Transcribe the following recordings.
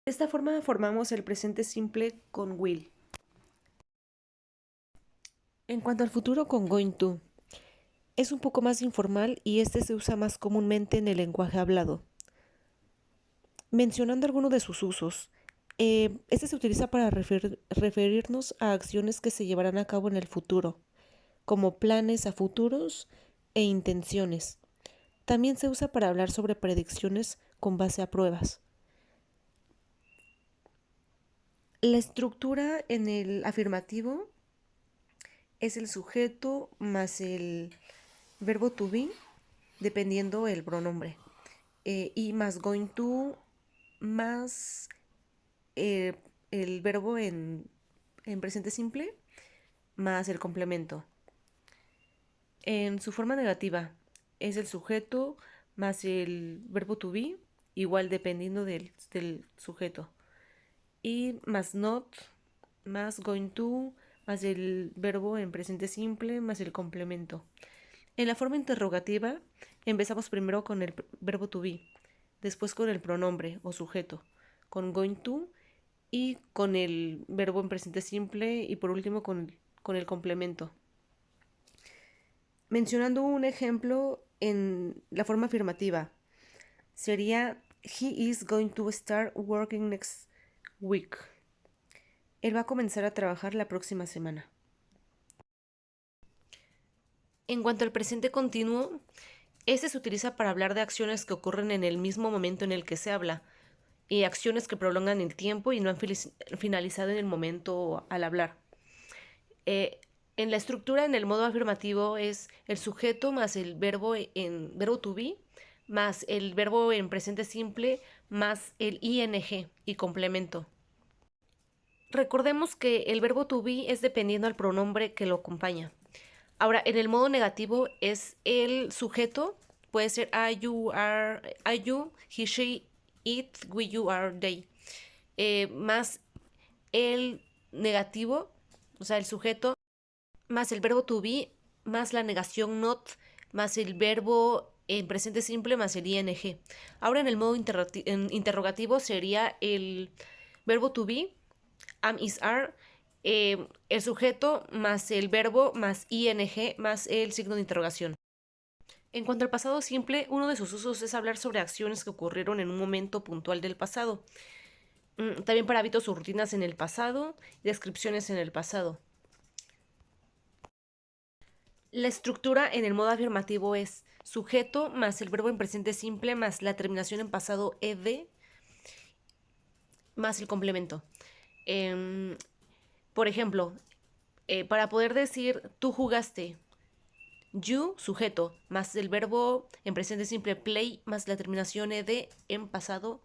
De esta forma formamos el presente simple con will. En cuanto al futuro con going to, es un poco más informal y este se usa más comúnmente en el lenguaje hablado. Mencionando algunos de sus usos, este se utiliza para referirnos a acciones que se llevarán a cabo en el futuro, como planes a futuros e intenciones. También se usa para hablar sobre predicciones con base a pruebas. La estructura en el afirmativo es el sujeto más el verbo to be, dependiendo el pronombre. Y más going to más eh, el verbo en presente simple más el complemento. En su forma negativa es el sujeto más el verbo to be, igual dependiendo del sujeto. Y más not, más going to, más el verbo en presente simple, más el complemento. En la forma interrogativa empezamos primero con el verbo to be, después con el pronombre o sujeto, con going to y con el verbo en presente simple y por último con el complemento. Mencionando un ejemplo en la forma afirmativa, sería He is going to start working next week. Él va a comenzar a trabajar la próxima semana. En cuanto al presente continuo, este se utiliza para hablar de acciones que ocurren en el mismo momento en el que se habla y acciones que prolongan el tiempo y no han finalizado en el momento al hablar. En la estructura, en el modo afirmativo, es el sujeto más el verbo en verbo to be, más el verbo en presente simple, más el ing y complemento. Recordemos que el verbo to be es dependiendo del pronombre que lo acompaña. Ahora, en el modo negativo es el sujeto, puede ser I, you, are, I, you, he, she, it, we, you, are, they. Más el negativo, o sea, el sujeto, más el verbo to be, más la negación not, más el verbo en presente simple, más el ing. Ahora en el modo interrogativo sería el verbo to be, am, is, are, el sujeto más el verbo más ing más el signo de interrogación. En cuanto al pasado simple, uno de sus usos es hablar sobre acciones que ocurrieron en un momento puntual del pasado. También para hábitos o rutinas en el pasado y descripciones en el pasado. La estructura en el modo afirmativo es sujeto más el verbo en presente simple más la terminación en pasado ed más el complemento. Por ejemplo, para poder decir tú jugaste, you, sujeto, más el verbo en presente simple play, más la terminación ed en pasado,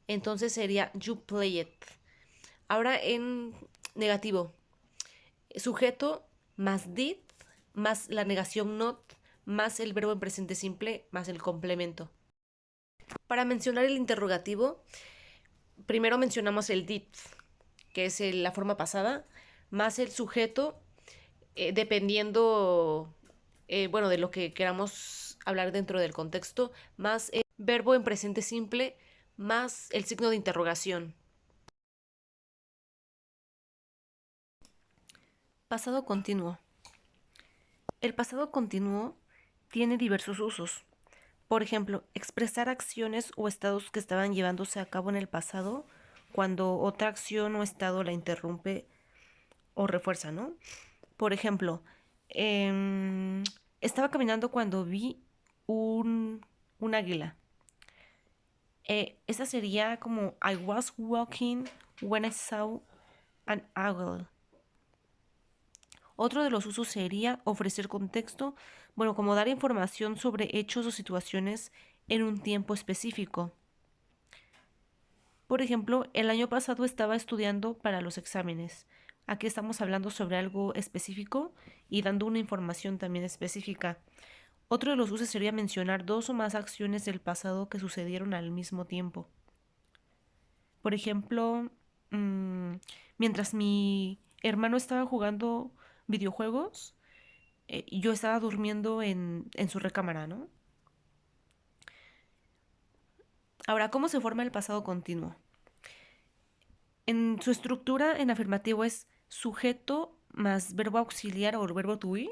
entonces sería you play it. Ahora en negativo, sujeto más did, más la negación not, más el verbo en presente simple, más el complemento. Para mencionar el interrogativo, primero mencionamos el did, que es la forma pasada, más el sujeto, dependiendo, bueno, de lo que queramos hablar dentro del contexto, más el verbo en presente simple, más el signo de interrogación. Pasado continuo. El pasado continuo tiene diversos usos. Por ejemplo, expresar acciones o estados que estaban llevándose a cabo en el pasado cuando otra acción o estado la interrumpe o refuerza, ¿no? Por ejemplo, estaba caminando cuando vi un águila. Esta sería como I was walking when I saw an eagle. Otro de los usos sería ofrecer contexto, bueno, como dar información sobre hechos o situaciones en un tiempo específico. Por ejemplo, el año pasado estaba estudiando para los exámenes. Aquí estamos hablando sobre algo específico y dando una información también específica. Otro de los usos sería mencionar dos o más acciones del pasado que sucedieron al mismo tiempo. Por ejemplo, mientras mi hermano estaba jugando videojuegos, yo estaba durmiendo en su recámara, ¿no? Ahora, ¿cómo se forma el pasado continuo? En su estructura, en afirmativo es sujeto más verbo auxiliar o el verbo to be,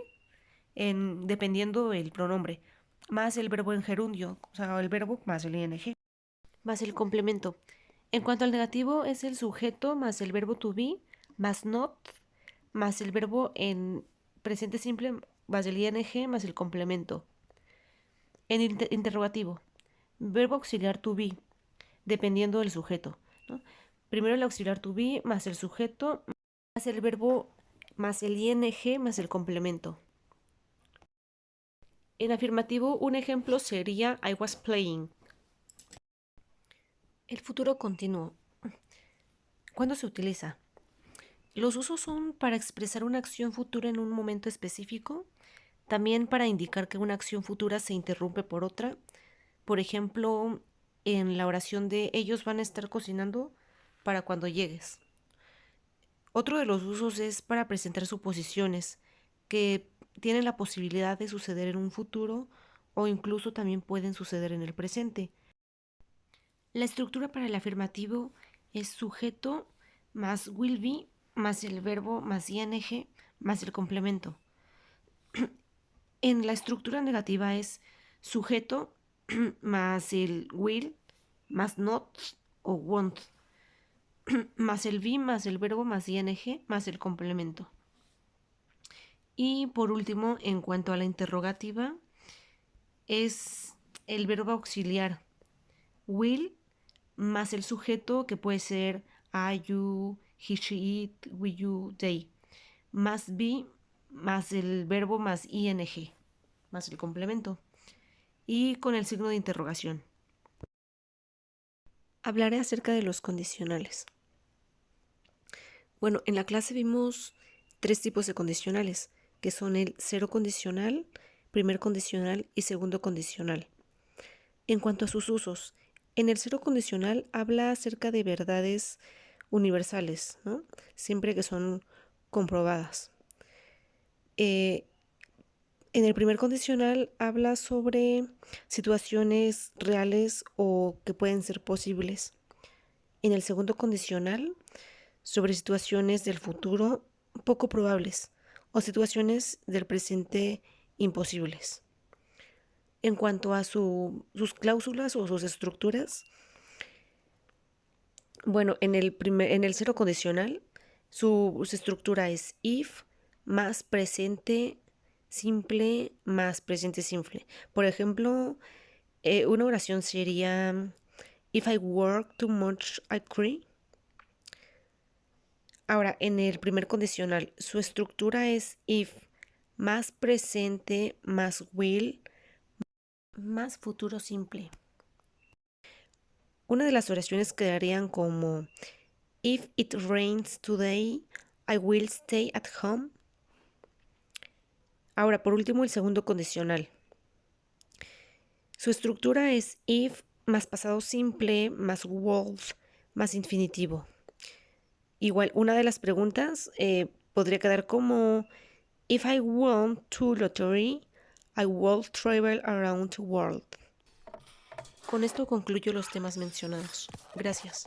dependiendo del pronombre, más el verbo en gerundio, o sea, el verbo más el ing, más el complemento. En cuanto al negativo, es el sujeto más el verbo to be, más not, más el verbo en presente simple, más el ing, más el complemento. En interrogativo, verbo auxiliar to be, dependiendo del sujeto, ¿no? Primero el auxiliar to be, más el sujeto, más el verbo, más el ing, más el complemento. En afirmativo, un ejemplo sería I was playing. El futuro continuo. ¿Cuándo se utiliza? Los usos son para expresar una acción futura en un momento específico, también para indicar que una acción futura se interrumpe por otra. Por ejemplo, en la oración de ellos van a estar cocinando para cuando llegues. Otro de los usos es para presentar suposiciones que tienen la posibilidad de suceder en un futuro o incluso también pueden suceder en el presente. La estructura para el afirmativo es sujeto más will be más el verbo más ing más el complemento. En la estructura negativa es sujeto más el will más not o won't más el be más el verbo más ing más el complemento. Y por último, en cuanto a la interrogativa, es el verbo auxiliar will más el sujeto que puede ser I, you, he, she, it, we, you, they, más be más el verbo más ing más el complemento y con el signo de interrogación. Hablaré acerca de los condicionales. Bueno, en la clase vimos 3 tipos de condicionales, que son el cero condicional, primer condicional y segundo condicional. En cuanto a sus usos, en el cero condicional habla acerca de verdades universales, ¿no? Siempre que son comprobadas. En el primer condicional habla sobre situaciones reales o que pueden ser posibles. En el segundo condicional, sobre situaciones del futuro poco probables o situaciones del presente imposibles. En cuanto a sus cláusulas o sus estructuras, bueno, en el cero condicional, su estructura es if más presente simple más presente simple. Por ejemplo, una oración sería if I work too much, I cry. Ahora, en el primer condicional, su estructura es if más presente más will más futuro simple. Una de las oraciones quedarían como if it rains today, I will stay at home. Ahora, por último, el segundo condicional. Su estructura es if más pasado simple más would más infinitivo. Igual, una de las preguntas podría quedar como if I won to lottery, I will travel around the world. Con esto concluyo los temas mencionados. Gracias.